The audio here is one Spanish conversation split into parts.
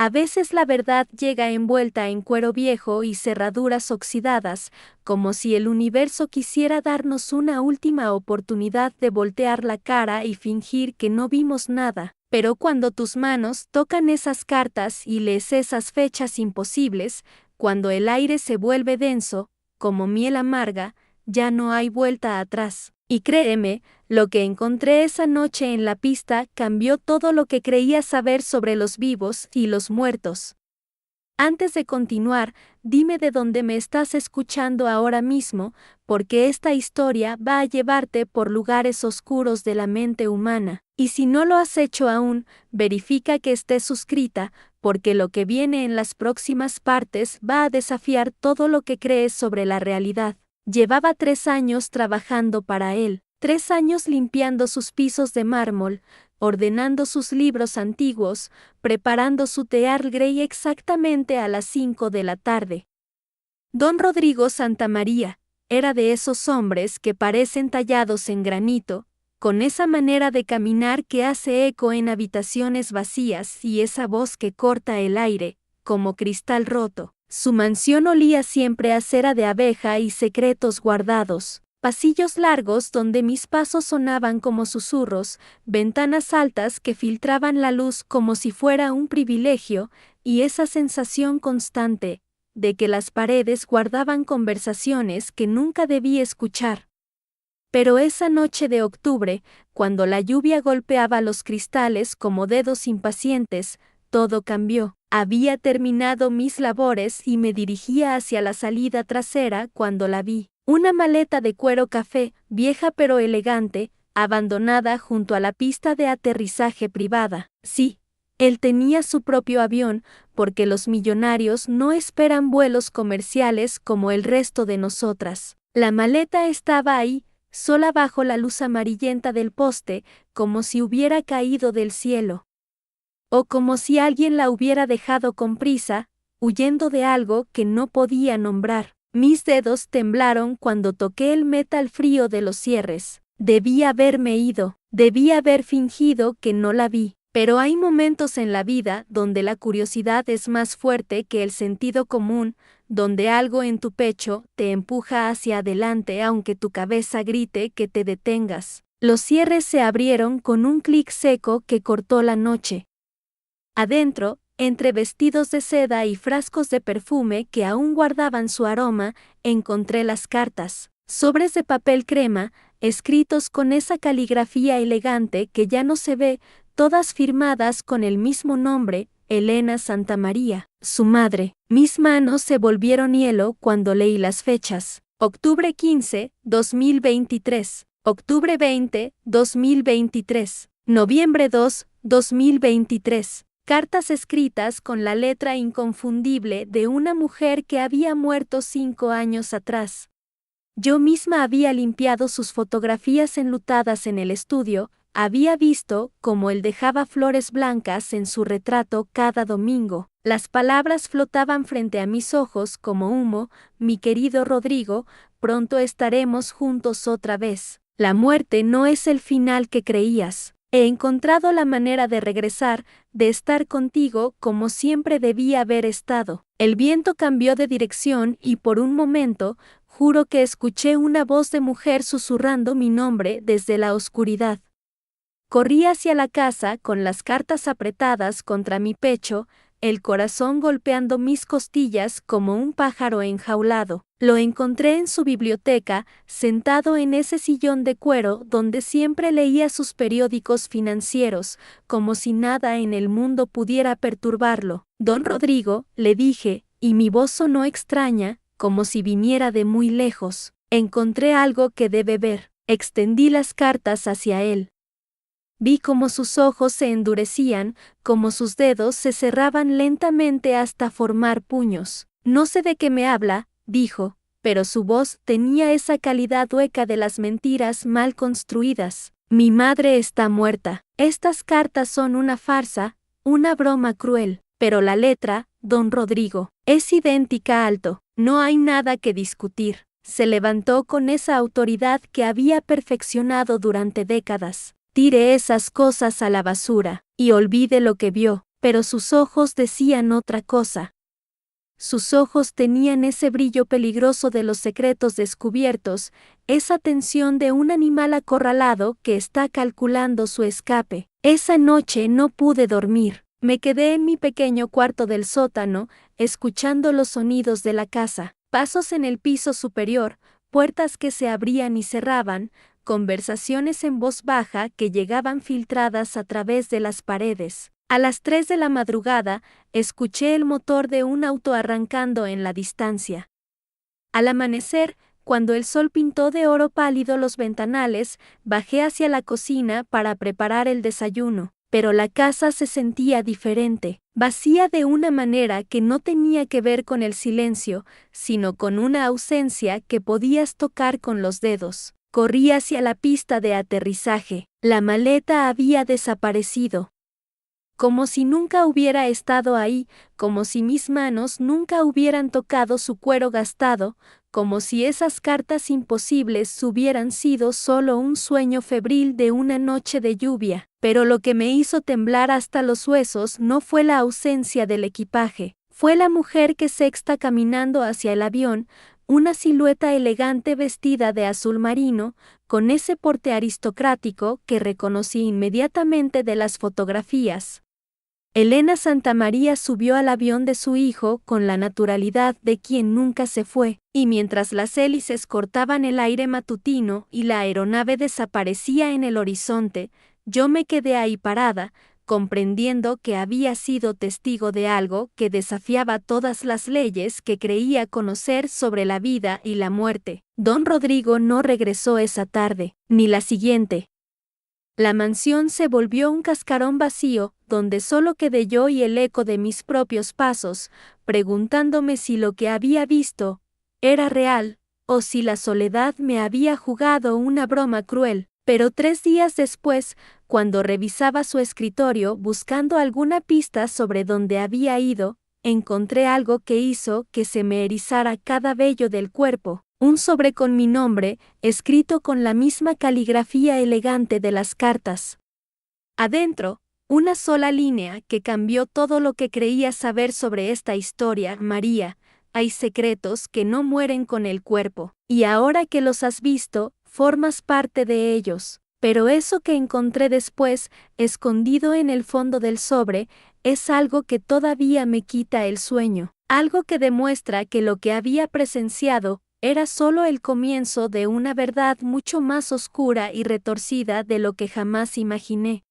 A veces la verdad llega envuelta en cuero viejo y cerraduras oxidadas, como si el universo quisiera darnos una última oportunidad de voltear la cara y fingir que no vimos nada. Pero cuando tus manos tocan esas cartas y lees esas fechas imposibles, cuando el aire se vuelve denso, como miel amarga, ya no hay vuelta atrás. Y créeme, lo que encontré esa noche en la pista cambió todo lo que creía saber sobre los vivos y los muertos. Antes de continuar, dime de dónde me estás escuchando ahora mismo, porque esta historia va a llevarte por lugares oscuros de la mente humana. Y si no lo has hecho aún, verifica que estés suscrita, porque lo que viene en las próximas partes va a desafiar todo lo que crees sobre la realidad. Llevaba 3 años trabajando para él, 3 años limpiando sus pisos de mármol, ordenando sus libros antiguos, preparando su té Earl Grey exactamente a las 5 de la tarde. Don Rodrigo Santamaría era de esos hombres que parecen tallados en granito, con esa manera de caminar que hace eco en habitaciones vacías y esa voz que corta el aire, como cristal roto. Su mansión olía siempre a cera de abeja y secretos guardados. Pasillos largos donde mis pasos sonaban como susurros, ventanas altas que filtraban la luz como si fuera un privilegio, y esa sensación constante de que las paredes guardaban conversaciones que nunca debí escuchar. Pero esa noche de octubre, cuando la lluvia golpeaba los cristales como dedos impacientes, todo cambió. Había terminado mis labores y me dirigía hacia la salida trasera cuando la vi. Una maleta de cuero café, vieja pero elegante, abandonada junto a la pista de aterrizaje privada. Sí, él tenía su propio avión, porque los millonarios no esperan vuelos comerciales como el resto de nosotras. La maleta estaba ahí, sola bajo la luz amarillenta del poste, como si hubiera caído del cielo. O como si alguien la hubiera dejado con prisa, huyendo de algo que no podía nombrar. Mis dedos temblaron cuando toqué el metal frío de los cierres. Debí haberme ido, debí haber fingido que no la vi. Pero hay momentos en la vida donde la curiosidad es más fuerte que el sentido común, donde algo en tu pecho te empuja hacia adelante aunque tu cabeza grite que te detengas. Los cierres se abrieron con un clic seco que cortó la noche. Adentro, entre vestidos de seda y frascos de perfume que aún guardaban su aroma, encontré las cartas, sobres de papel crema, escritos con esa caligrafía elegante que ya no se ve, todas firmadas con el mismo nombre, Elena Santamaría, su madre. Mis manos se volvieron hielo cuando leí las fechas. Octubre 15, 2023. Octubre 20, 2023. Noviembre 2, 2023. Cartas escritas con la letra inconfundible de una mujer que había muerto 5 años atrás. Yo misma había limpiado sus fotografías enlutadas en el estudio, había visto cómo él dejaba flores blancas en su retrato cada domingo. Las palabras flotaban frente a mis ojos como humo: mi querido Rodrigo, pronto estaremos juntos otra vez. La muerte no es el final que creías. He encontrado la manera de regresar, de estar contigo como siempre debía haber estado. El viento cambió de dirección y por un momento, juro que escuché una voz de mujer susurrando mi nombre desde la oscuridad. Corrí hacia la casa con las cartas apretadas contra mi pecho, el corazón golpeando mis costillas como un pájaro enjaulado. Lo encontré en su biblioteca, sentado en ese sillón de cuero donde siempre leía sus periódicos financieros, como si nada en el mundo pudiera perturbarlo. Don Rodrigo, le dije, y mi voz sonó extraña, como si viniera de muy lejos. Encontré algo que debe ver. Extendí las cartas hacia él. Vi cómo sus ojos se endurecían, cómo sus dedos se cerraban lentamente hasta formar puños. No sé de qué me habla, dijo, pero su voz tenía esa calidad hueca de las mentiras mal construidas. Mi madre está muerta. Estas cartas son una farsa, una broma cruel, pero la letra, don Rodrigo, es idéntica. Alto. No hay nada que discutir. Se levantó con esa autoridad que había perfeccionado durante décadas. Tire esas cosas a la basura y olvide lo que vio. pero sus ojos decían otra cosa. Sus ojos tenían ese brillo peligroso de los secretos descubiertos, esa tensión de un animal acorralado que está calculando su escape. Esa noche no pude dormir. Me quedé en mi pequeño cuarto del sótano, escuchando los sonidos de la casa, pasos en el piso superior, puertas que se abrían y cerraban, conversaciones en voz baja que llegaban filtradas a través de las paredes. A las 3 de la madrugada, escuché el motor de un auto arrancando en la distancia. Al amanecer, cuando el sol pintó de oro pálido los ventanales, bajé hacia la cocina para preparar el desayuno, pero la casa se sentía diferente, vacía de una manera que no tenía que ver con el silencio, sino con una ausencia que podías tocar con los dedos. Corrí hacia la pista de aterrizaje. La maleta había desaparecido. Como si nunca hubiera estado ahí, como si mis manos nunca hubieran tocado su cuero gastado, como si esas cartas imposibles hubieran sido solo un sueño febril de una noche de lluvia. Pero lo que me hizo temblar hasta los huesos no fue la ausencia del equipaje, fue la mujer que sexta caminando hacia el avión, una silueta elegante vestida de azul marino, con ese porte aristocrático que reconocí inmediatamente de las fotografías. Elena Santamaría subió al avión de su hijo con la naturalidad de quien nunca se fue, y mientras las hélices cortaban el aire matutino y la aeronave desaparecía en el horizonte, yo me quedé ahí parada, comprendiendo que había sido testigo de algo que desafiaba todas las leyes que creía conocer sobre la vida y la muerte. Don Rodrigo no regresó esa tarde, ni la siguiente. La mansión se volvió un cascarón vacío, donde solo quedé yo y el eco de mis propios pasos, preguntándome si lo que había visto era real, o si la soledad me había jugado una broma cruel. Pero 3 días después, cuando revisaba su escritorio buscando alguna pista sobre dónde había ido, encontré algo que hizo que se me erizara cada vello del cuerpo. Un sobre con mi nombre, escrito con la misma caligrafía elegante de las cartas. Adentro, una sola línea que cambió todo lo que creía saber sobre esta historia. María, hay secretos que no mueren con el cuerpo, y ahora que los has visto, formas parte de ellos. Pero eso que encontré después, escondido en el fondo del sobre, es algo que todavía me quita el sueño, algo que demuestra que lo que había presenciado era solo el comienzo de una verdad mucho más oscura y retorcida de lo que jamás imaginé.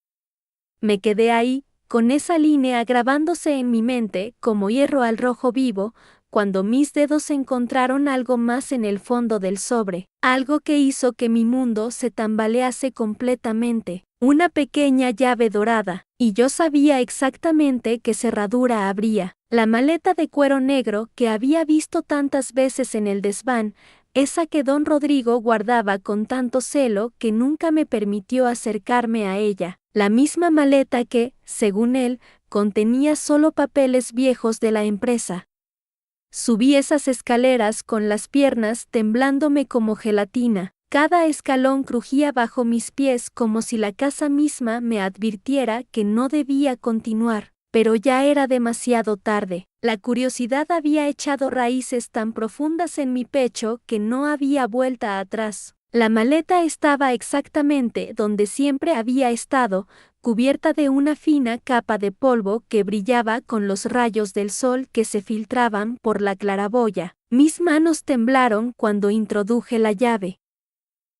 Me quedé ahí, con esa línea grabándose en mi mente como hierro al rojo vivo, cuando mis dedos encontraron algo más en el fondo del sobre, algo que hizo que mi mundo se tambalease completamente, una pequeña llave dorada, y yo sabía exactamente qué cerradura abría. La maleta de cuero negro que había visto tantas veces en el desván, esa que don Rodrigo guardaba con tanto celo que nunca me permitió acercarme a ella, la misma maleta que, según él, contenía solo papeles viejos de la empresa. Subí esas escaleras con las piernas temblándome como gelatina. Cada escalón crujía bajo mis pies como si la casa misma me advirtiera que no debía continuar. Pero ya era demasiado tarde. La curiosidad había echado raíces tan profundas en mi pecho que no había vuelta atrás. La maleta estaba exactamente donde siempre había estado, cubierta de una fina capa de polvo que brillaba con los rayos del sol que se filtraban por la claraboya. Mis manos temblaron cuando introduje la llave.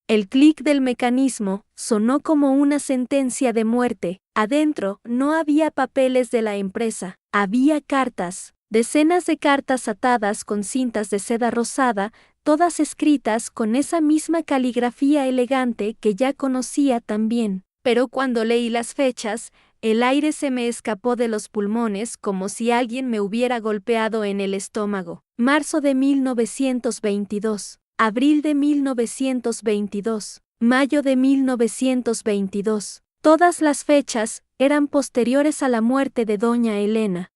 El clic del mecanismo sonó como una sentencia de muerte. Adentro no había papeles de la empresa, había cartas, decenas de cartas atadas con cintas de seda rosada, todas escritas con esa misma caligrafía elegante que ya conocía tan bien. Pero cuando leí las fechas, el aire se me escapó de los pulmones como si alguien me hubiera golpeado en el estómago. Marzo de 1922. Abril de 1922, mayo de 1922. Todas las fechas eran posteriores a la muerte de doña Elena.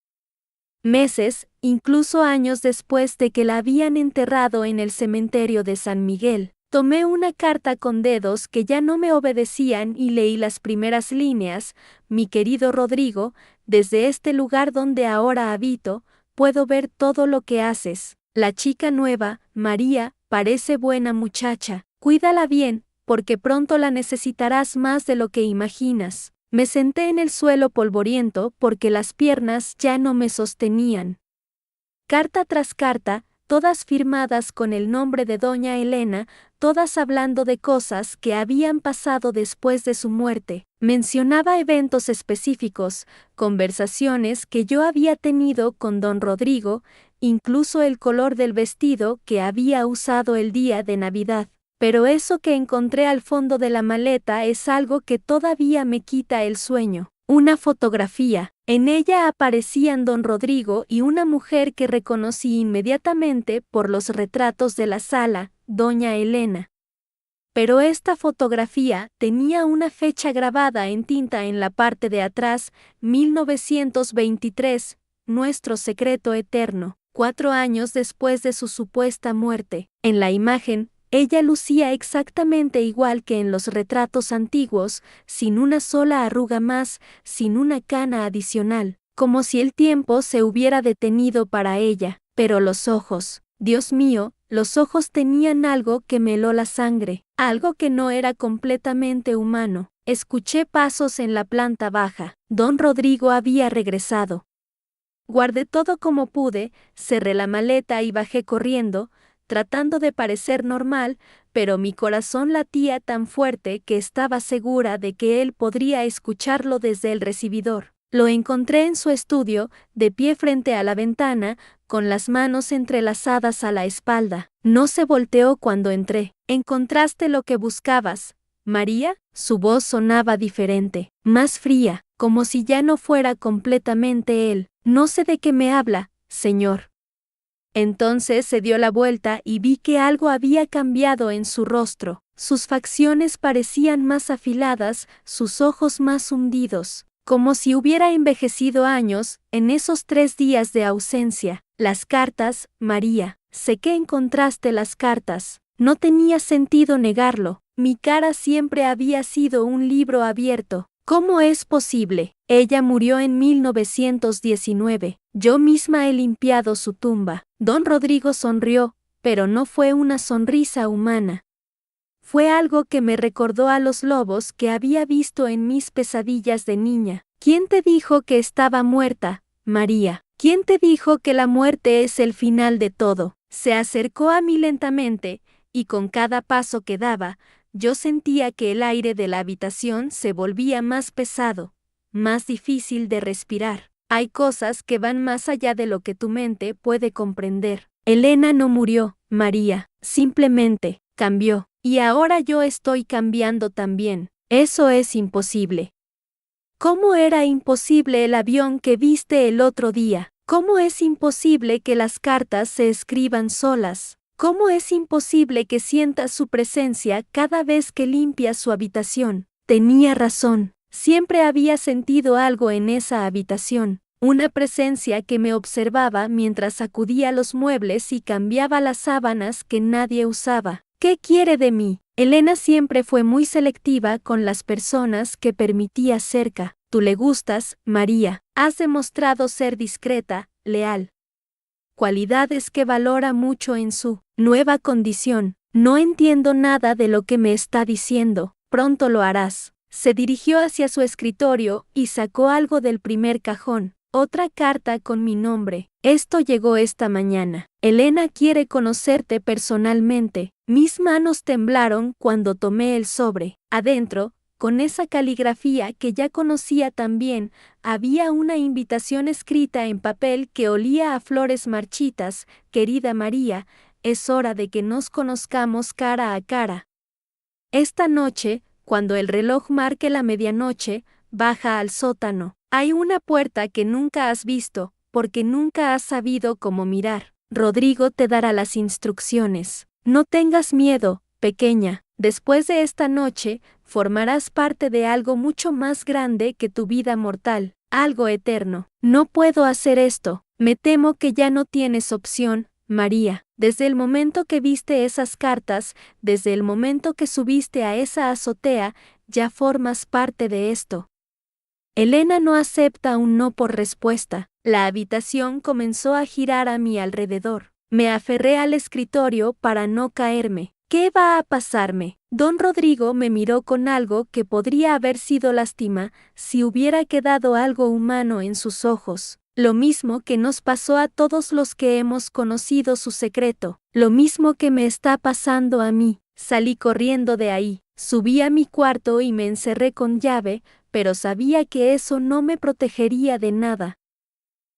Meses, incluso años después de que la habían enterrado en el cementerio de San Miguel. Tomé una carta con dedos que ya no me obedecían y leí las primeras líneas. Mi querido Rodrigo, desde este lugar donde ahora habito, puedo ver todo lo que haces. La chica nueva, María, parece buena muchacha. Cuídala bien, porque pronto la necesitarás más de lo que imaginas. Me senté en el suelo polvoriento porque las piernas ya no me sostenían. Carta tras carta, todas firmadas con el nombre de doña Elena, todas hablando de cosas que habían pasado después de su muerte. Mencionaba eventos específicos, conversaciones que yo había tenido con don Rodrigo, incluso el color del vestido que había usado el día de Navidad. Pero eso que encontré al fondo de la maleta es algo que todavía me quita el sueño. Una fotografía. En ella aparecían don Rodrigo y una mujer que reconocí inmediatamente por los retratos de la sala, doña Elena. Pero esta fotografía tenía una fecha grabada en tinta en la parte de atrás, 1923, nuestro secreto eterno, 4 años después de su supuesta muerte. En la imagen, ella lucía exactamente igual que en los retratos antiguos, sin una sola arruga más, sin una cana adicional, como si el tiempo se hubiera detenido para ella. Pero los ojos, Dios mío, los ojos tenían algo que me heló la sangre, algo que no era completamente humano. Escuché pasos en la planta baja. Don Rodrigo había regresado. Guardé todo como pude, cerré la maleta y bajé corriendo, tratando de parecer normal, pero mi corazón latía tan fuerte que estaba segura de que él podría escucharlo desde el recibidor. Lo encontré en su estudio, de pie frente a la ventana, con las manos entrelazadas a la espalda. No se volteó cuando entré. ¿Encontraste lo que buscabas, María? Su voz sonaba diferente, más fría, como si ya no fuera completamente él. No sé de qué me habla, señor. Entonces se dio la vuelta y vi que algo había cambiado en su rostro. Sus facciones parecían más afiladas, sus ojos más hundidos, como si hubiera envejecido años en esos 3 días de ausencia. Las cartas, María. Sé que encontraste las cartas. No tenía sentido negarlo. Mi cara siempre había sido un libro abierto. ¿Cómo es posible? Ella murió en 1919. Yo misma he limpiado su tumba. Don Rodrigo sonrió, pero no fue una sonrisa humana. Fue algo que me recordó a los lobos que había visto en mis pesadillas de niña. ¿Quién te dijo que estaba muerta, María? ¿Quién te dijo que la muerte es el final de todo? Se acercó a mí lentamente, y con cada paso que daba, yo sentía que el aire de la habitación se volvía más pesado, más difícil de respirar. Hay cosas que van más allá de lo que tu mente puede comprender. Elena no murió, María, simplemente cambió. Y ahora yo estoy cambiando también. Eso es imposible. ¿Cómo era imposible el avión que viste el otro día? ¿Cómo es imposible que las cartas se escriban solas? ¿Cómo es imposible que sientas su presencia cada vez que limpias su habitación? Tenía razón. Siempre había sentido algo en esa habitación. Una presencia que me observaba mientras sacudía los muebles y cambiaba las sábanas que nadie usaba. ¿Qué quiere de mí? Elena siempre fue muy selectiva con las personas que permitía cerca. Tú le gustas, María. Has demostrado ser discreta, leal. Cualidades que valora mucho en su nueva condición. No entiendo nada de lo que me está diciendo. Pronto lo harás. Se dirigió hacia su escritorio y sacó algo del primer cajón. Otra carta con mi nombre. Esto llegó esta mañana. Elena quiere conocerte personalmente. Mis manos temblaron cuando tomé el sobre. Adentro, con esa caligrafía que ya conocía también, había una invitación escrita en papel que olía a flores marchitas. Querida María, es hora de que nos conozcamos cara a cara. Esta noche, cuando el reloj marque la medianoche, baja al sótano. Hay una puerta que nunca has visto, porque nunca has sabido cómo mirar. Rodrigo te dará las instrucciones. No tengas miedo, pequeña. Después de esta noche, formarás parte de algo mucho más grande que tu vida mortal, algo eterno. No puedo hacer esto. Me temo que ya no tienes opción, María, desde el momento que viste esas cartas, desde el momento que subiste a esa azotea, ya formas parte de esto. Elena no acepta un no por respuesta. La habitación comenzó a girar a mi alrededor. Me aferré al escritorio para no caerme. ¿Qué va a pasarme? Don Rodrigo me miró con algo que podría haber sido lástima si hubiera quedado algo humano en sus ojos. Lo mismo que nos pasó a todos los que hemos conocido su secreto. Lo mismo que me está pasando a mí. Salí corriendo de ahí. Subí a mi cuarto y me encerré con llave, pero sabía que eso no me protegería de nada.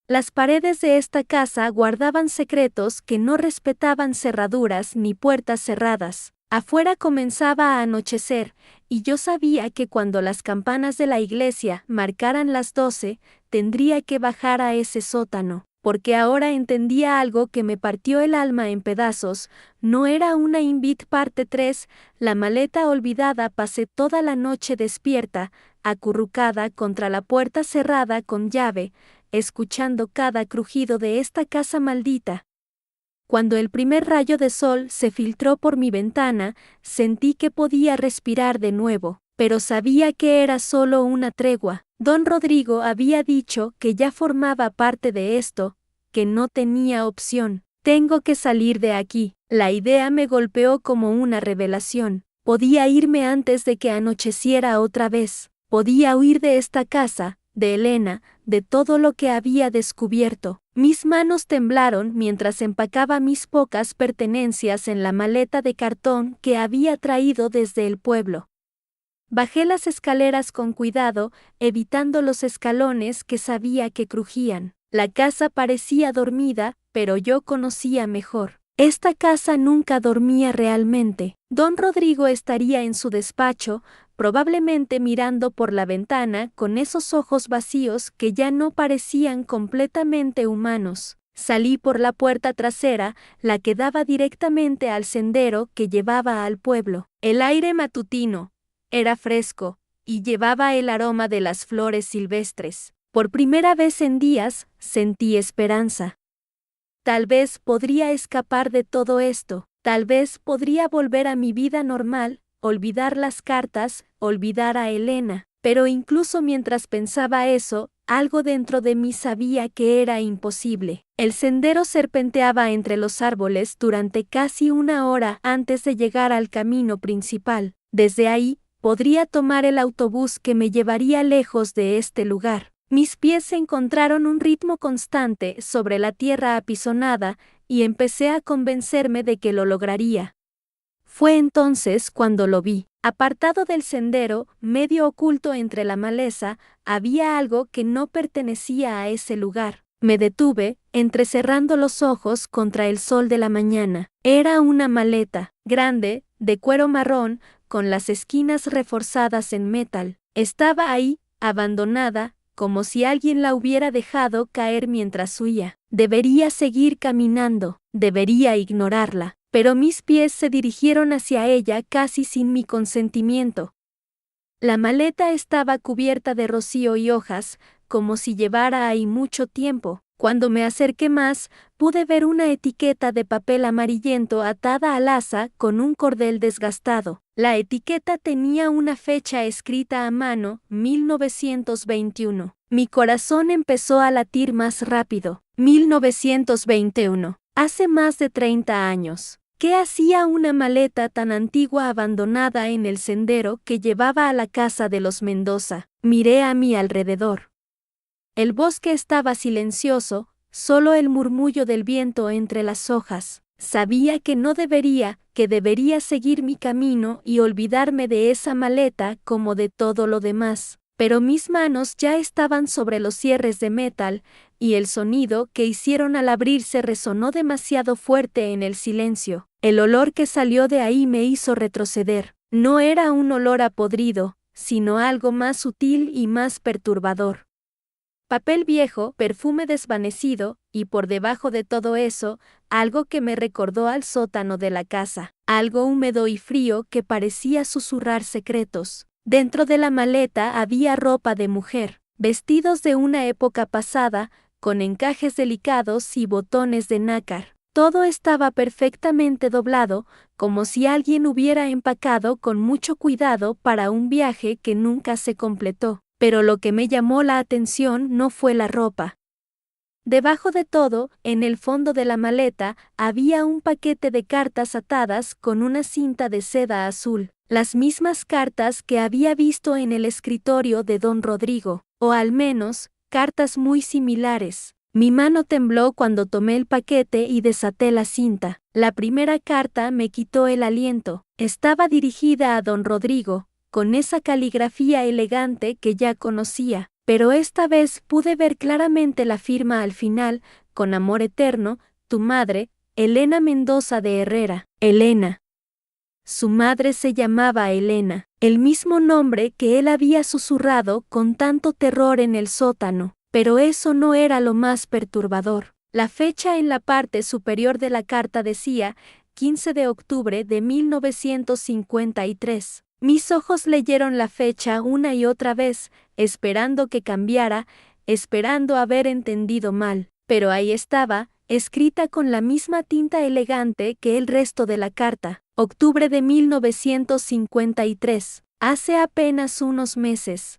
Las paredes de esta casa guardaban secretos que no respetaban cerraduras ni puertas cerradas. Afuera comenzaba a anochecer, y yo sabía que cuando las campanas de la iglesia marcaran las 12, tendría que bajar a ese sótano, porque ahora entendía algo que me partió el alma en pedazos. No era una Invit parte 3, la maleta olvidada. Pasé toda la noche despierta, acurrucada contra la puerta cerrada con llave, escuchando cada crujido de esta casa maldita. Cuando el primer rayo de sol se filtró por mi ventana, sentí que podía respirar de nuevo, pero sabía que era solo una tregua. Don Rodrigo había dicho que ya formaba parte de esto, que no tenía opción. Tengo que salir de aquí. La idea me golpeó como una revelación. Podía irme antes de que anocheciera otra vez. Podía huir de esta casa, de Elena, de todo lo que había descubierto. Mis manos temblaron mientras empacaba mis pocas pertenencias en la maleta de cartón que había traído desde el pueblo. Bajé las escaleras con cuidado, evitando los escalones que sabía que crujían. La casa parecía dormida, pero yo conocía mejor. Esta casa nunca dormía realmente. Don Rodrigo estaría en su despacho, probablemente mirando por la ventana con esos ojos vacíos que ya no parecían completamente humanos. Salí por la puerta trasera, la que daba directamente al sendero que llevaba al pueblo. El aire matutino era fresco y llevaba el aroma de las flores silvestres. Por primera vez en días, sentí esperanza. Tal vez podría escapar de todo esto, tal vez podría volver a mi vida normal, olvidar las cartas, olvidar a Elena. Pero incluso mientras pensaba eso, algo dentro de mí sabía que era imposible. El sendero serpenteaba entre los árboles durante casi una hora antes de llegar al camino principal. Desde ahí, podría tomar el autobús que me llevaría lejos de este lugar. Mis pies encontraron un ritmo constante sobre la tierra apisonada y empecé a convencerme de que lo lograría. Fue entonces cuando lo vi. Apartado del sendero, medio oculto entre la maleza, había algo que no pertenecía a ese lugar. Me detuve, entrecerrando los ojos contra el sol de la mañana. Era una maleta, grande, de cuero marrón, con las esquinas reforzadas en metal. Estaba ahí, abandonada, como si alguien la hubiera dejado caer mientras huía. Debería seguir caminando, debería ignorarla, pero mis pies se dirigieron hacia ella casi sin mi consentimiento. La maleta estaba cubierta de rocío y hojas, como si llevara ahí mucho tiempo. Cuando me acerqué más, pude ver una etiqueta de papel amarillento atada al asa con un cordel desgastado. La etiqueta tenía una fecha escrita a mano, 1921. Mi corazón empezó a latir más rápido. 1921. Hace más de 30 años. ¿Qué hacía una maleta tan antigua abandonada en el sendero que llevaba a la casa de los Mendoza? Miré a mi alrededor. El bosque estaba silencioso, solo el murmullo del viento entre las hojas. Sabía que no debería, que debería seguir mi camino y olvidarme de esa maleta como de todo lo demás. Pero mis manos ya estaban sobre los cierres de metal, y el sonido que hicieron al abrirse resonó demasiado fuerte en el silencio. El olor que salió de ahí me hizo retroceder. No era un olor a podrido, sino algo más sutil y más perturbador. Papel viejo, perfume desvanecido, y por debajo de todo eso, algo que me recordó al sótano de la casa, algo húmedo y frío que parecía susurrar secretos. Dentro de la maleta había ropa de mujer, vestidos de una época pasada, con encajes delicados y botones de nácar. Todo estaba perfectamente doblado, como si alguien hubiera empacado con mucho cuidado para un viaje que nunca se completó. Pero lo que me llamó la atención no fue la ropa. Debajo de todo, en el fondo de la maleta, había un paquete de cartas atadas con una cinta de seda azul, las mismas cartas que había visto en el escritorio de don Rodrigo, o al menos, cartas muy similares. Mi mano tembló cuando tomé el paquete y desaté la cinta. La primera carta me quitó el aliento. Estaba dirigida a don Rodrigo, con esa caligrafía elegante que ya conocía. Pero esta vez pude ver claramente la firma al final, con amor eterno, tu madre, Elena Mendoza de Herrera. Elena. Su madre se llamaba Elena, el mismo nombre que él había susurrado con tanto terror en el sótano. Pero eso no era lo más perturbador. La fecha en la parte superior de la carta decía 15 de octubre de 1953. Mis ojos leyeron la fecha una y otra vez, esperando que cambiara, esperando haber entendido mal. Pero ahí estaba, escrita con la misma tinta elegante que el resto de la carta. Octubre de 1953, hace apenas unos meses.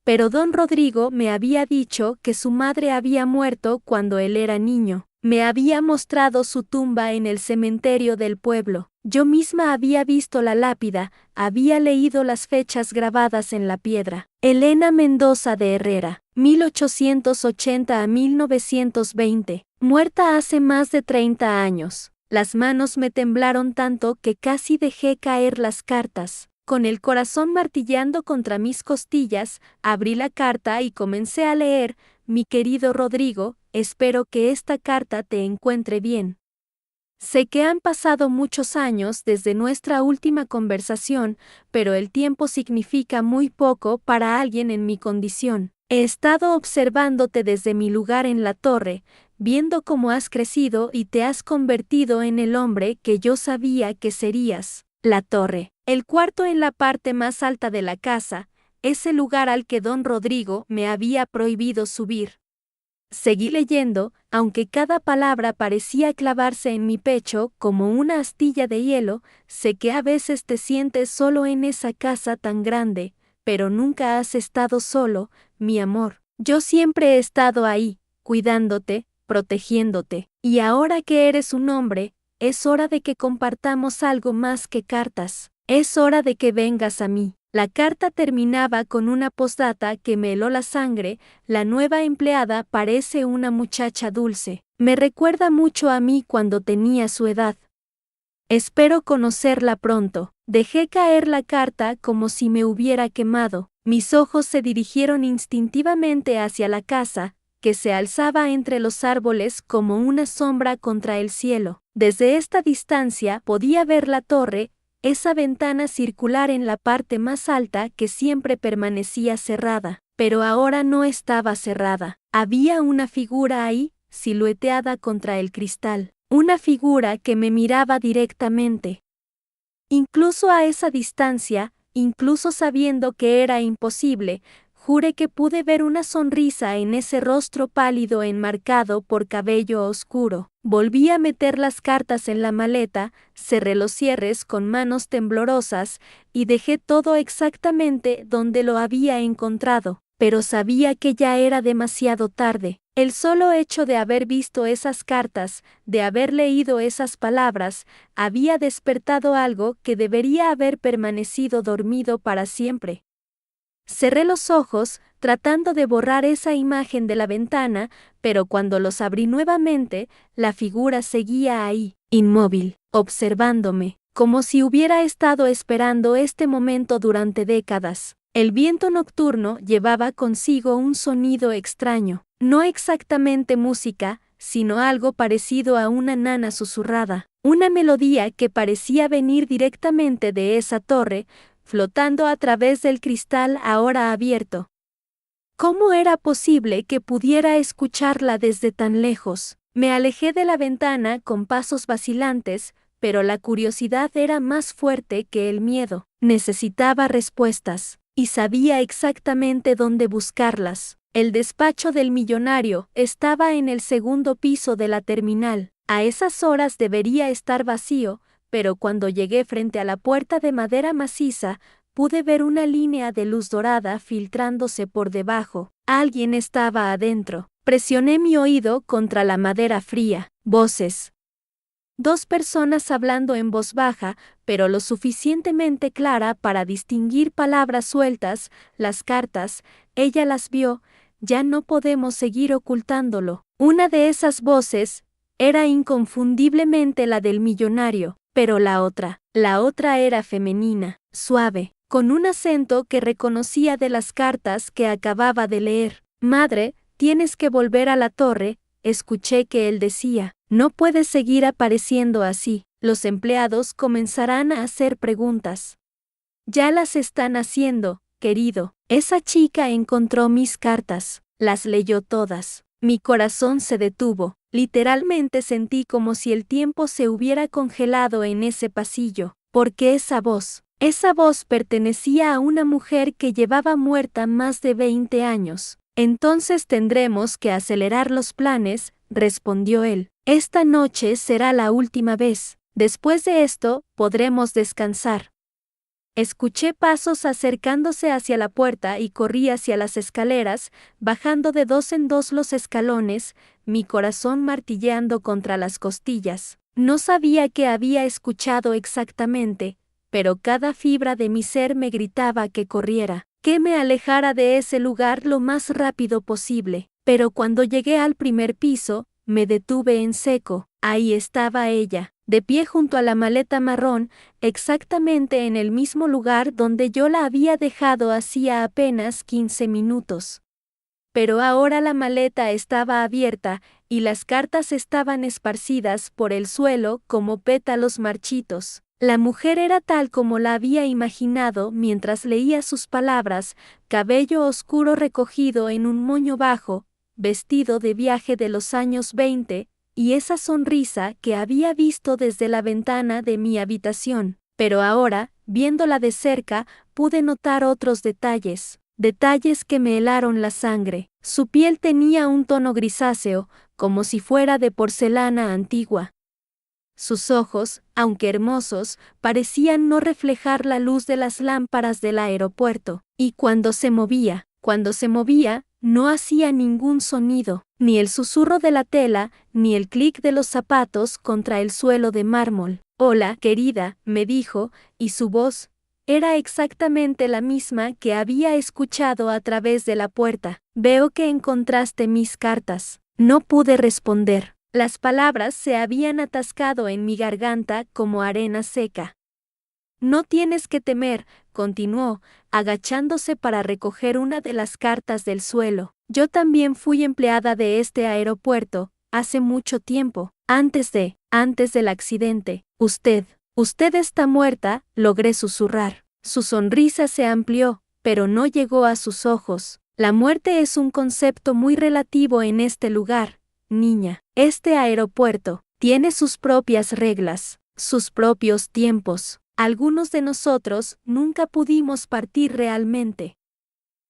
Pero don Rodrigo me había dicho que su madre había muerto cuando él era niño. Me había mostrado su tumba en el cementerio del pueblo. Yo misma había visto la lápida, había leído las fechas grabadas en la piedra. Elena Mendoza de Herrera, 1880 a 1920, muerta hace más de 30 años. Las manos me temblaron tanto que casi dejé caer las cartas. Con el corazón martillando contra mis costillas, abrí la carta y comencé a leer, mi querido Rodrigo, espero que esta carta te encuentre bien. Sé que han pasado muchos años desde nuestra última conversación, pero el tiempo significa muy poco para alguien en mi condición. He estado observándote desde mi lugar en la torre, viendo cómo has crecido y te has convertido en el hombre que yo sabía que serías. La torre, el cuarto en la parte más alta de la casa, es el lugar al que don Rodrigo me había prohibido subir. Seguí leyendo, aunque cada palabra parecía clavarse en mi pecho como una astilla de hielo. Sé que a veces te sientes solo en esa casa tan grande, pero nunca has estado solo, mi amor. Yo siempre he estado ahí, cuidándote, protegiéndote. Y ahora que eres un hombre, es hora de que compartamos algo más que cartas. Es hora de que vengas a mí. La carta terminaba con una postdata que me heló la sangre. La nueva empleada parece una muchacha dulce. Me recuerda mucho a mí cuando tenía su edad. Espero conocerla pronto. Dejé caer la carta como si me hubiera quemado. Mis ojos se dirigieron instintivamente hacia la casa, que se alzaba entre los árboles como una sombra contra el cielo. Desde esta distancia podía ver la torre, esa ventana circular en la parte más alta que siempre permanecía cerrada. Pero ahora no estaba cerrada. Había una figura ahí, silueteada contra el cristal. Una figura que me miraba directamente. Incluso a esa distancia, incluso sabiendo que era imposible, juré que pude ver una sonrisa en ese rostro pálido enmarcado por cabello oscuro. Volví a meter las cartas en la maleta, cerré los cierres con manos temblorosas y dejé todo exactamente donde lo había encontrado. Pero sabía que ya era demasiado tarde. El solo hecho de haber visto esas cartas, de haber leído esas palabras, había despertado algo que debería haber permanecido dormido para siempre. Cerré los ojos, tratando de borrar esa imagen de la ventana, pero cuando los abrí nuevamente, la figura seguía ahí, inmóvil, observándome, como si hubiera estado esperando este momento durante décadas. El viento nocturno llevaba consigo un sonido extraño, no exactamente música, sino algo parecido a una nana susurrada, una melodía que parecía venir directamente de esa torre, flotando a través del cristal ahora abierto. ¿Cómo era posible que pudiera escucharla desde tan lejos? Me alejé de la ventana con pasos vacilantes, pero la curiosidad era más fuerte que el miedo. Necesitaba respuestas, y sabía exactamente dónde buscarlas. El despacho del millonario estaba en el segundo piso de la terminal. A esas horas debería estar vacío, pero cuando llegué frente a la puerta de madera maciza, pude ver una línea de luz dorada filtrándose por debajo. Alguien estaba adentro. Presioné mi oído contra la madera fría. Voces. Dos personas hablando en voz baja, pero lo suficientemente clara para distinguir palabras sueltas. Las cartas, ella las vio, ya no podemos seguir ocultándolo. Una de esas voces era inconfundiblemente la del millonario, pero la otra era femenina, suave, con un acento que reconocía de las cartas que acababa de leer. Madre, tienes que volver a la torre, escuché que él decía. No puedes seguir apareciendo así. Los empleados comenzarán a hacer preguntas. Ya las están haciendo, querido. Esa chica encontró mis cartas. Las leyó todas. Mi corazón se detuvo. Literalmente sentí como si el tiempo se hubiera congelado en ese pasillo. Porque esa voz pertenecía a una mujer que llevaba muerta más de 20 años. Entonces tendremos que acelerar los planes, respondió él. Esta noche será la última vez. Después de esto, podremos descansar. Escuché pasos acercándose hacia la puerta y corrí hacia las escaleras, bajando de dos en dos los escalones, mi corazón martilleando contra las costillas. No sabía qué había escuchado exactamente, pero cada fibra de mi ser me gritaba que corriera, que me alejara de ese lugar lo más rápido posible. Pero cuando llegué al primer piso, me detuve en seco. Ahí estaba ella, de pie junto a la maleta marrón, exactamente en el mismo lugar donde yo la había dejado hacía apenas 15 minutos. Pero ahora la maleta estaba abierta y las cartas estaban esparcidas por el suelo como pétalos marchitos. La mujer era tal como la había imaginado mientras leía sus palabras, cabello oscuro recogido en un moño bajo, vestido de viaje de los años 20, y esa sonrisa que había visto desde la ventana de mi habitación. Pero ahora, viéndola de cerca, pude notar otros detalles que me helaron la sangre. Su piel tenía un tono grisáceo, como si fuera de porcelana antigua. Sus ojos, aunque hermosos, parecían no reflejar la luz de las lámparas del aeropuerto, y cuando se movía, no hacía ningún sonido, ni el susurro de la tela, ni el clic de los zapatos contra el suelo de mármol. Hola, querida, me dijo, y su voz era exactamente la misma que había escuchado a través de la puerta. Veo que encontraste mis cartas. No pude responder. Las palabras se habían atascado en mi garganta como arena seca. No tienes que temer, continuó, agachándose para recoger una de las cartas del suelo. Yo también fui empleada de este aeropuerto, hace mucho tiempo, antes del accidente. Usted está muerta, logré susurrar. Su sonrisa se amplió, pero no llegó a sus ojos. La muerte es un concepto muy relativo en este lugar, niña. Este aeropuerto tiene sus propias reglas, sus propios tiempos. Algunos de nosotros nunca pudimos partir realmente.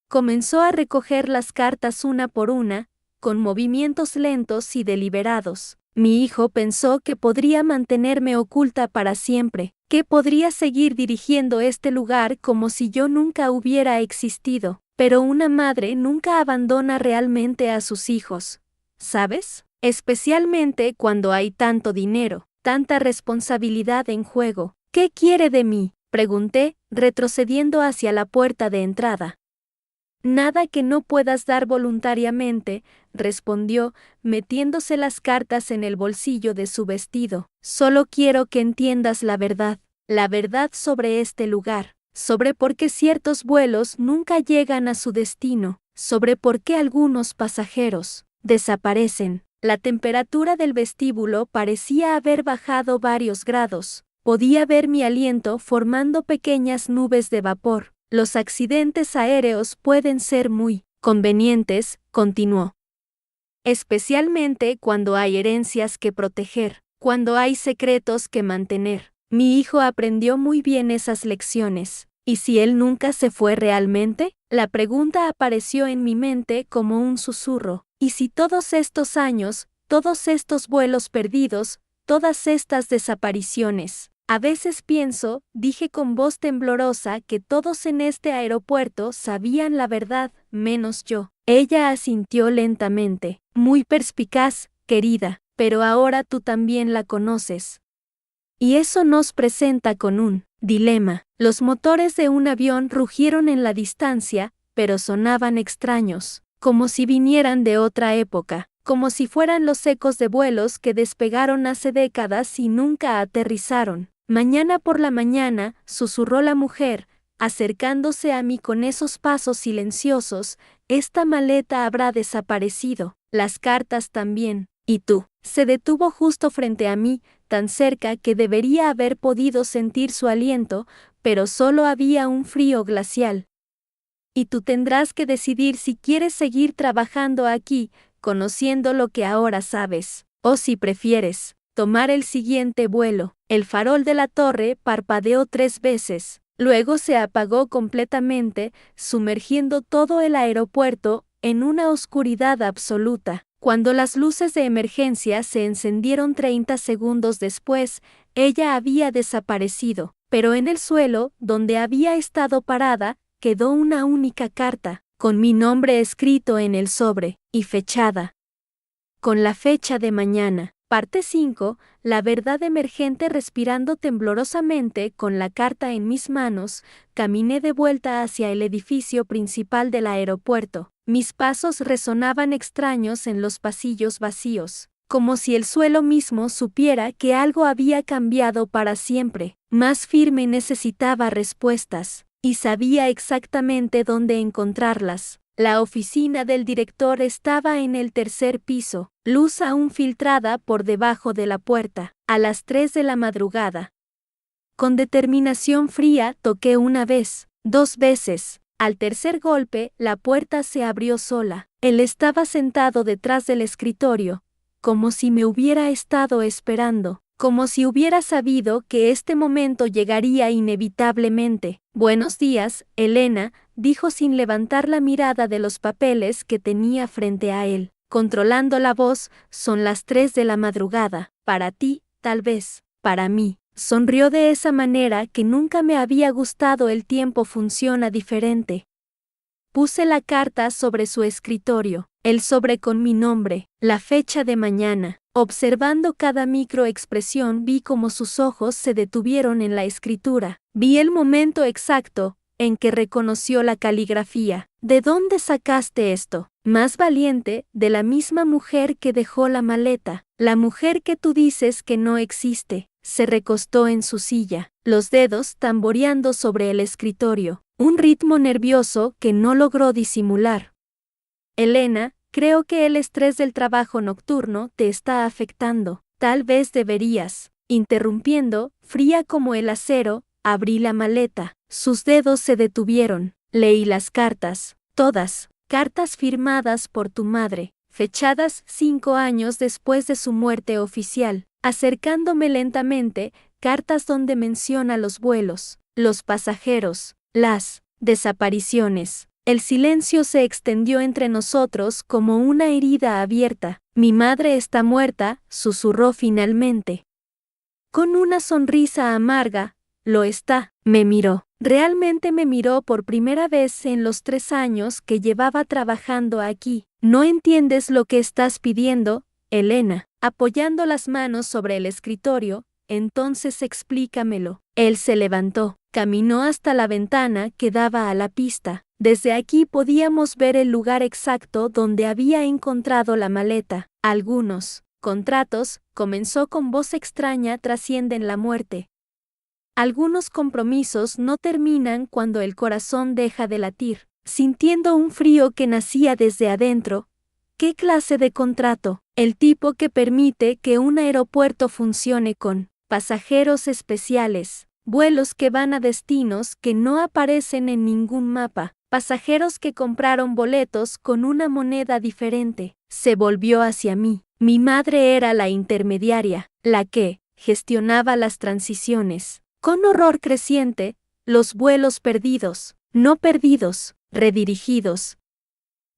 Comenzó a recoger las cartas una por una, con movimientos lentos y deliberados. Mi hijo pensó que podría mantenerme oculta para siempre, que podría seguir dirigiendo este lugar como si yo nunca hubiera existido. Pero una madre nunca abandona realmente a sus hijos, ¿sabes? Especialmente cuando hay tanto dinero, tanta responsabilidad en juego. ¿Qué quiere de mí?, pregunté, retrocediendo hacia la puerta de entrada. Nada que no puedas dar voluntariamente, respondió, metiéndose las cartas en el bolsillo de su vestido. Solo quiero que entiendas la verdad sobre este lugar, sobre por qué ciertos vuelos nunca llegan a su destino, sobre por qué algunos pasajeros desaparecen. La temperatura del vestíbulo parecía haber bajado varios grados. Podía ver mi aliento formando pequeñas nubes de vapor. Los accidentes aéreos pueden ser muy convenientes, continuó. Especialmente cuando hay herencias que proteger, cuando hay secretos que mantener. Mi hijo aprendió muy bien esas lecciones. ¿Y si él nunca se fue realmente? La pregunta apareció en mi mente como un susurro. ¿Y si todos estos años todos estos vuelos perdidos, todas estas desapariciones. A veces pienso, dije con voz temblorosa, que todos en este aeropuerto sabían la verdad, menos yo. Ella asintió lentamente. Muy perspicaz, querida, pero ahora tú también la conoces. Y eso nos presenta con un dilema. Los motores de un avión rugieron en la distancia, pero sonaban extraños, como si vinieran de otra época, como si fueran los ecos de vuelos que despegaron hace décadas y nunca aterrizaron. Mañana por la mañana, susurró la mujer, acercándose a mí con esos pasos silenciosos, esta maleta habrá desaparecido, las cartas también. ¿Y tú? Se detuvo justo frente a mí, tan cerca que debería haber podido sentir su aliento, pero solo había un frío glacial. Y tú tendrás que decidir si quieres seguir trabajando aquí, conociendo lo que ahora sabes, o si prefieres tomar el siguiente vuelo. El farol de la torre parpadeó 3 veces, luego se apagó completamente, sumergiendo todo el aeropuerto en una oscuridad absoluta. Cuando las luces de emergencia se encendieron 30 segundos después, ella había desaparecido, pero en el suelo, donde había estado parada, quedó una única carta, con mi nombre escrito en el sobre, y fechada con la fecha de mañana. Parte 5. La verdad emergente. Respirando temblorosamente con la carta en mis manos, caminé de vuelta hacia el edificio principal del aeropuerto. Mis pasos resonaban extraños en los pasillos vacíos, como si el suelo mismo supiera que algo había cambiado para siempre. Más firme necesitaba respuestas, y sabía exactamente dónde encontrarlas. La oficina del director estaba en el 3er piso, luz aún filtrada por debajo de la puerta, a las 3 de la madrugada. Con determinación fría toqué una vez, 2 veces. Al tercer golpe, la puerta se abrió sola. Él estaba sentado detrás del escritorio, como si me hubiera estado esperando, como si hubiera sabido que este momento llegaría inevitablemente. Buenos días, Elena, dijo sin levantar la mirada de los papeles que tenía frente a él. Controlando la voz, son las 3 de la madrugada. Para ti, tal vez. Para mí. Sonrió de esa manera que nunca me había gustado. El tiempo funciona diferente. Puse la carta sobre su escritorio, el sobre con mi nombre, la fecha de mañana. Observando cada microexpresión vi cómo sus ojos se detuvieron en la escritura. Vi el momento exacto en que reconoció la caligrafía. ¿De dónde sacaste esto? Más valiente, de la misma mujer que dejó la maleta. La mujer que tú dices que no existe. Se recostó en su silla, los dedos tamboreando sobre el escritorio, un ritmo nervioso que no logró disimular. Elena, creo que el estrés del trabajo nocturno te está afectando. Tal vez deberías. Interrumpiendo, fría como el acero, abrí la maleta. Sus dedos se detuvieron. Leí las cartas, todas, cartas firmadas por tu madre, fechadas 5 años después de su muerte oficial. Acercándome lentamente, cartas donde menciona los vuelos, los pasajeros, las desapariciones. El silencio se extendió entre nosotros como una herida abierta. Mi madre está muerta, susurró finalmente. Con una sonrisa amarga, lo está. Me miró. Realmente me miró por primera vez en los 3 años que llevaba trabajando aquí. No entiendes lo que estás pidiendo, Elena. Apoyando las manos sobre el escritorio, entonces explícamelo. Él se levantó, caminó hasta la ventana que daba a la pista. Desde aquí podíamos ver el lugar exacto donde había encontrado la maleta. Algunos contratos, comenzó con voz extraña, trascienden la muerte. Algunos compromisos no terminan cuando el corazón deja de latir. Sintiendo un frío que nacía desde adentro. ¿Qué clase de contrato? El tipo que permite que un aeropuerto funcione con pasajeros especiales, vuelos que van a destinos que no aparecen en ningún mapa, pasajeros que compraron boletos con una moneda diferente. Se volvió hacia mí. Mi madre era la intermediaria, la que gestionaba las transiciones. Con horror creciente, los vuelos perdidos, no perdidos, redirigidos.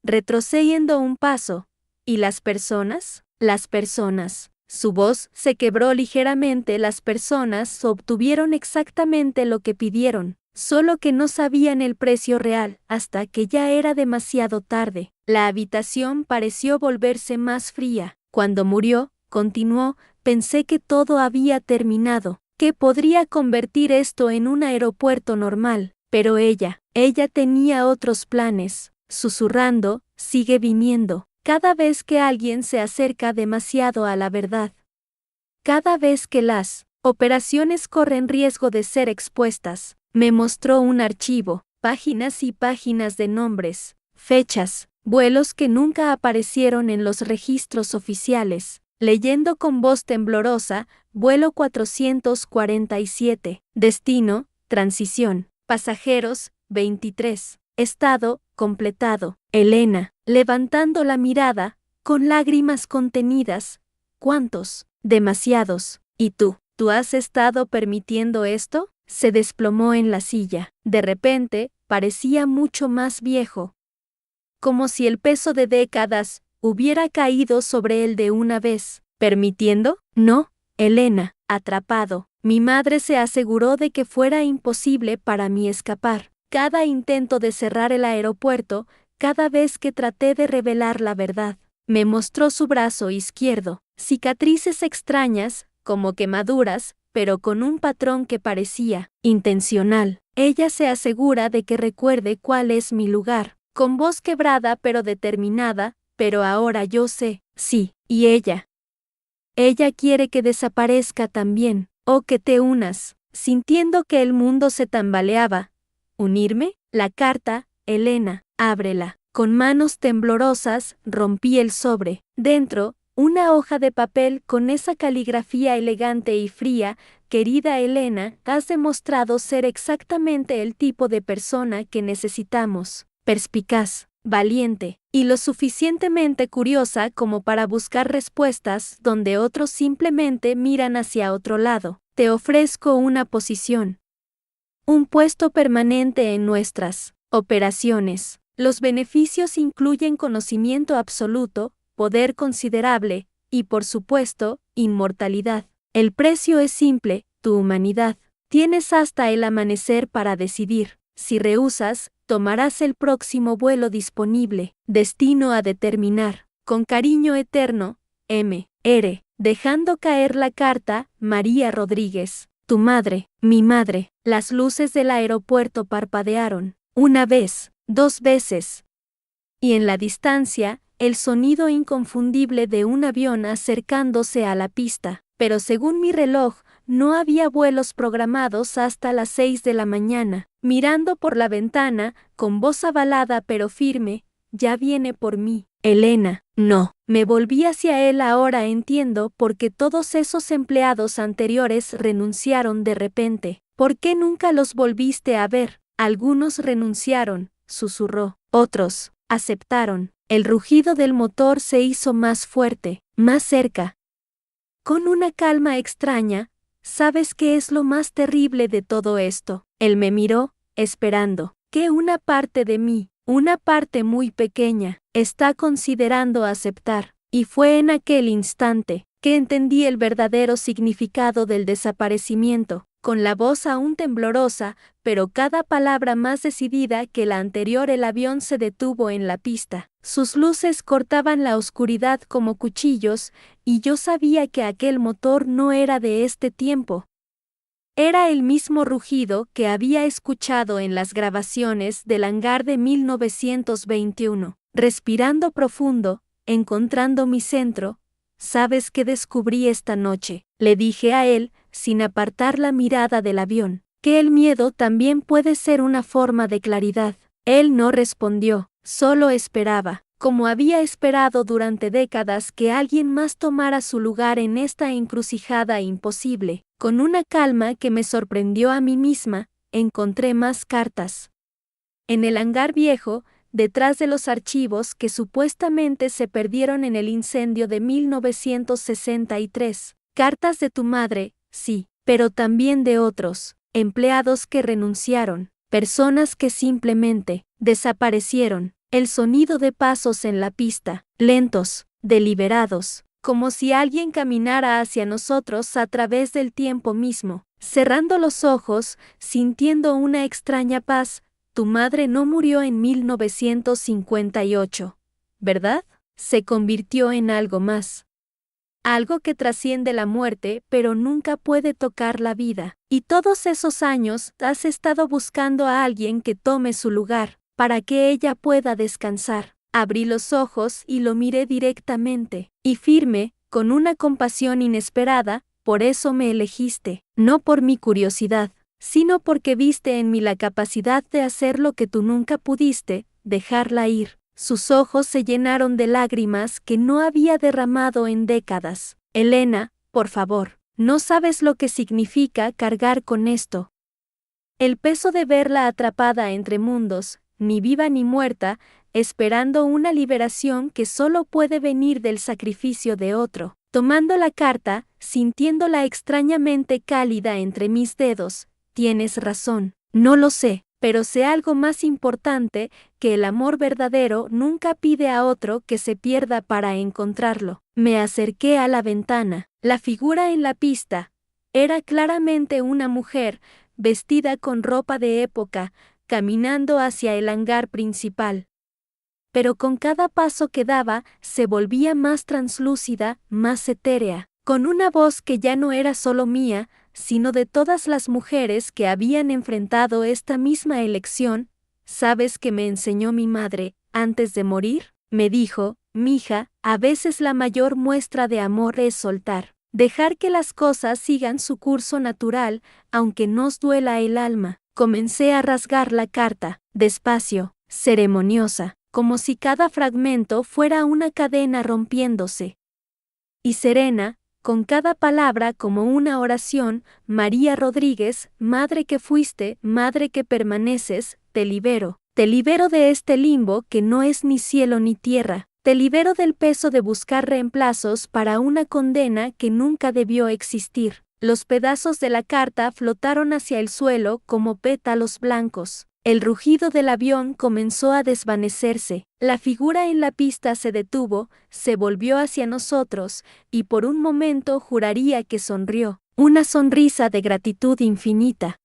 Retrocediendo un paso. ¿Y las personas? Las personas. Su voz se quebró ligeramente. Las personas obtuvieron exactamente lo que pidieron, solo que no sabían el precio real, hasta que ya era demasiado tarde. La habitación pareció volverse más fría. Cuando murió, continuó, pensé que todo había terminado, que podría convertir esto en un aeropuerto normal, pero ella tenía otros planes. Susurrando, sigue viniendo. Cada vez que alguien se acerca demasiado a la verdad. Cada vez que las operaciones corren riesgo de ser expuestas. Me mostró un archivo, páginas y páginas de nombres, fechas, vuelos que nunca aparecieron en los registros oficiales. Leyendo con voz temblorosa, vuelo 447, destino, transición, pasajeros, 23, estado, completado. Elena, levantando la mirada, con lágrimas contenidas. ¿Cuántos? Demasiados. ¿Y tú? ¿Tú has estado permitiendo esto? Se desplomó en la silla. De repente, parecía mucho más viejo. Como si el peso de décadas hubiera caído sobre él de una vez. ¿Permitiendo? No, Elena, atrapado. Mi madre se aseguró de que fuera imposible para mí escapar. Cada intento de cerrar el aeropuerto, cada vez que traté de revelar la verdad. Me mostró su brazo izquierdo, cicatrices extrañas, como quemaduras, pero con un patrón que parecía intencional. Ella se asegura de que recuerde cuál es mi lugar. Con voz quebrada pero determinada, pero ahora yo sé, sí, y ella. Ella quiere que desaparezca también, o que te unas, sintiendo que el mundo se tambaleaba. ¿Unirme? La carta, Elena, ábrela. Con manos temblorosas, rompí el sobre. Dentro, una hoja de papel con esa caligrafía elegante y fría. Querida Elena, has demostrado ser exactamente el tipo de persona que necesitamos. Perspicaz, valiente, y lo suficientemente curiosa como para buscar respuestas donde otros simplemente miran hacia otro lado. Te ofrezco una posición. Un puesto permanente en nuestras operaciones. Los beneficios incluyen conocimiento absoluto, poder considerable, y por supuesto, inmortalidad. El precio es simple, tu humanidad. Tienes hasta el amanecer para decidir. Si rehusas, tomarás el próximo vuelo disponible. Destino a determinar. Con cariño eterno, M.R. Dejando caer la carta, María Rodríguez. Tu madre, mi madre. Las luces del aeropuerto parpadearon. Una vez, 2 veces. Y en la distancia, el sonido inconfundible de un avión acercándose a la pista. Pero según mi reloj, no había vuelos programados hasta las 6 de la mañana. Mirando por la ventana, con voz avalada pero firme, ya viene por mí. Elena, no. Me volví hacia él. Ahora entiendo por qué todos esos empleados anteriores renunciaron de repente. ¿Por qué nunca los volviste a ver? Algunos renunciaron, susurró. Otros aceptaron. El rugido del motor se hizo más fuerte, más cerca. Con una calma extraña, ¿sabes qué es lo más terrible de todo esto? Él me miró, esperando que una parte de mí, una parte muy pequeña, está considerando aceptar. Y fue en aquel instante que entendí el verdadero significado del desaparecimiento. Con la voz aún temblorosa, pero cada palabra más decidida que la anterior, el avión se detuvo en la pista. Sus luces cortaban la oscuridad como cuchillos, y yo sabía que aquel motor no era de este tiempo. Era el mismo rugido que había escuchado en las grabaciones del hangar de 1921. Respirando profundo, encontrando mi centro. ¿Sabes qué descubrí esta noche? Le dije a él, sin apartar la mirada del avión, que el miedo también puede ser una forma de claridad. Él no respondió, solo esperaba, como había esperado durante décadas, que alguien más tomara su lugar en esta encrucijada imposible. Con una calma que me sorprendió a mí misma, encontré más cartas. En el hangar viejo, detrás de los archivos que supuestamente se perdieron en el incendio de 1963. Cartas de tu madre, sí, pero también de otros, empleados que renunciaron, personas que simplemente desaparecieron. El sonido de pasos en la pista, lentos, deliberados, como si alguien caminara hacia nosotros a través del tiempo mismo. Cerrando los ojos, sintiendo una extraña paz, tu madre no murió en 1958, ¿verdad? Se convirtió en algo más. Algo que trasciende la muerte, pero nunca puede tocar la vida. Y todos esos años has estado buscando a alguien que tome su lugar, para que ella pueda descansar. Abrí los ojos y lo miré directamente, y firme, con una compasión inesperada. Por eso me elegiste, no por mi curiosidad, sino porque viste en mí la capacidad de hacer lo que tú nunca pudiste, dejarla ir. Sus ojos se llenaron de lágrimas que no había derramado en décadas. Elena, por favor, no sabes lo que significa cargar con esto. El peso de verla atrapada entre mundos, ni viva ni muerta, esperando una liberación que solo puede venir del sacrificio de otro. Tomando la carta, sintiéndola extrañamente cálida entre mis dedos, tienes razón, no lo sé, pero sé algo más importante, que el amor verdadero nunca pide a otro que se pierda para encontrarlo. Me acerqué a la ventana. La figura en la pista era claramente una mujer, vestida con ropa de época, caminando hacia el hangar principal. Pero con cada paso que daba, se volvía más translúcida, más etérea, con una voz que ya no era solo mía, sino de todas las mujeres que habían enfrentado esta misma elección. ¿Sabes qué me enseñó mi madre, antes de morir? Me dijo, mija, a veces la mayor muestra de amor es soltar, dejar que las cosas sigan su curso natural, aunque nos duela el alma. Comencé a rasgar la carta, despacio, ceremoniosa, como si cada fragmento fuera una cadena rompiéndose. Y serena, con cada palabra como una oración: María Rodríguez, madre que fuiste, madre que permaneces, te libero de este limbo que no es ni cielo ni tierra, te libero del peso de buscar reemplazos para una condena que nunca debió existir. Los pedazos de la carta flotaron hacia el suelo como pétalos blancos. El rugido del avión comenzó a desvanecerse, la figura en la pista se detuvo, se volvió hacia nosotros, y por un momento juraría que sonrió, una sonrisa de gratitud infinita.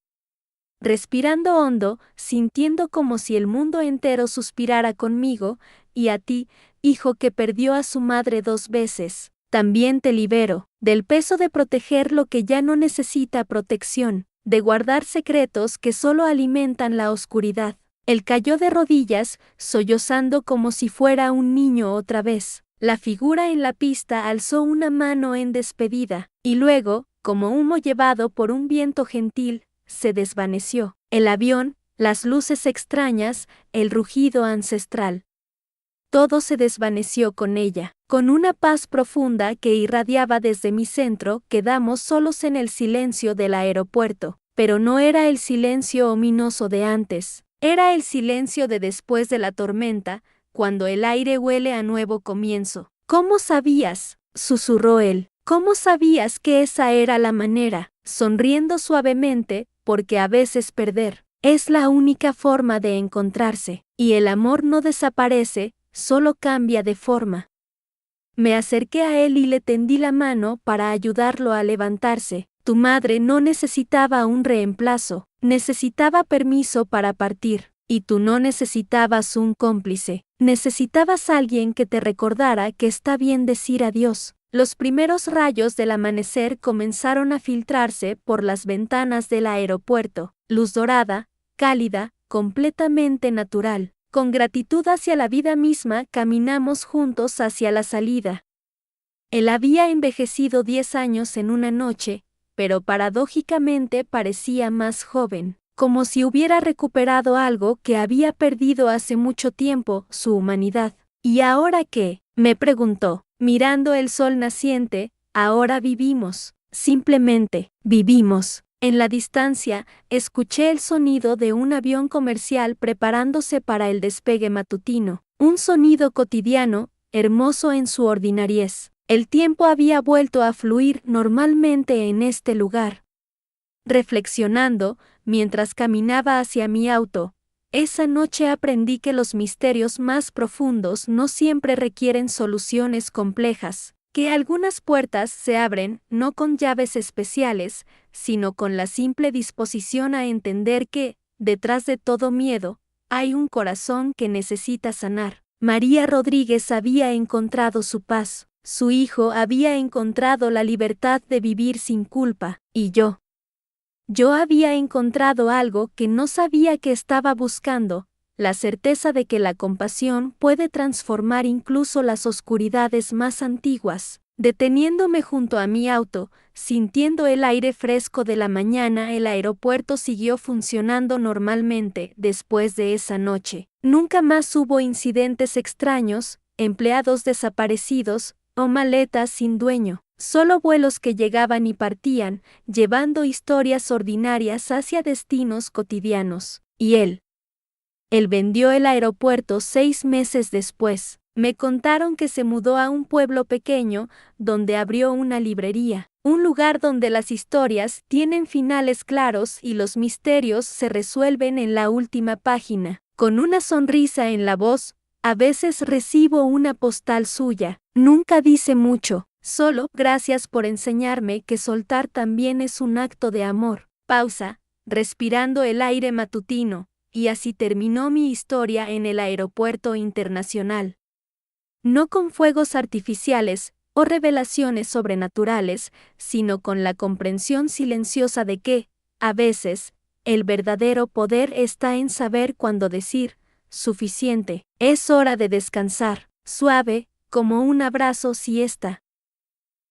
Respirando hondo, sintiendo como si el mundo entero suspirara conmigo, y a ti, hijo que perdió a su madre 2 veces, también te libero, del peso de proteger lo que ya no necesita protección, de guardar secretos que solo alimentan la oscuridad. Él cayó de rodillas, sollozando como si fuera un niño otra vez. La figura en la pista alzó una mano en despedida, y luego, como humo llevado por un viento gentil, se desvaneció. El avión, las luces extrañas, el rugido ancestral. Todo se desvaneció con ella. Con una paz profunda que irradiaba desde mi centro, quedamos solos en el silencio del aeropuerto. Pero no era el silencio ominoso de antes. Era el silencio de después de la tormenta, cuando el aire huele a nuevo comienzo. ¿Cómo sabías?, susurró él. ¿Cómo sabías que esa era la manera? Sonriendo suavemente, porque a veces perder es la única forma de encontrarse. Y el amor no desaparece, solo cambia de forma. Me acerqué a él y le tendí la mano para ayudarlo a levantarse. Tu madre no necesitaba un reemplazo, necesitaba permiso para partir. Y tú no necesitabas un cómplice, necesitabas alguien que te recordara que está bien decir adiós. Los primeros rayos del amanecer comenzaron a filtrarse por las ventanas del aeropuerto, luz dorada, cálida, completamente natural. Con gratitud hacia la vida misma caminamos juntos hacia la salida. Él había envejecido 10 años en una noche, pero paradójicamente parecía más joven, como si hubiera recuperado algo que había perdido hace mucho tiempo, su humanidad. ¿Y ahora qué?, me preguntó, mirando el sol naciente. Ahora vivimos, simplemente, vivimos. En la distancia, escuché el sonido de un avión comercial preparándose para el despegue matutino, un sonido cotidiano, hermoso en su ordinariez. El tiempo había vuelto a fluir normalmente en este lugar. Reflexionando, mientras caminaba hacia mi auto, esa noche aprendí que los misterios más profundos no siempre requieren soluciones complejas. Que algunas puertas se abren no con llaves especiales, sino con la simple disposición a entender que, detrás de todo miedo, hay un corazón que necesita sanar. María Rodríguez había encontrado su paz, su hijo había encontrado la libertad de vivir sin culpa, y yo había encontrado algo que no sabía que estaba buscando, la certeza de que la compasión puede transformar incluso las oscuridades más antiguas. Deteniéndome junto a mi auto, sintiendo el aire fresco de la mañana, el aeropuerto siguió funcionando normalmente después de esa noche. Nunca más hubo incidentes extraños, empleados desaparecidos o maletas sin dueño. Solo vuelos que llegaban y partían, llevando historias ordinarias hacia destinos cotidianos. Y él vendió el aeropuerto 6 meses después. Me contaron que se mudó a un pueblo pequeño, donde abrió una librería. Un lugar donde las historias tienen finales claros y los misterios se resuelven en la última página. Con una sonrisa en la voz, a veces recibo una postal suya. Nunca dice mucho, solo gracias por enseñarme que soltar también es un acto de amor. Pausa, respirando el aire matutino. Y así terminó mi historia en el aeropuerto internacional. No con fuegos artificiales o revelaciones sobrenaturales, sino con la comprensión silenciosa de que, a veces, el verdadero poder está en saber cuándo decir, suficiente, es hora de descansar, suave, como un abrazo siesta.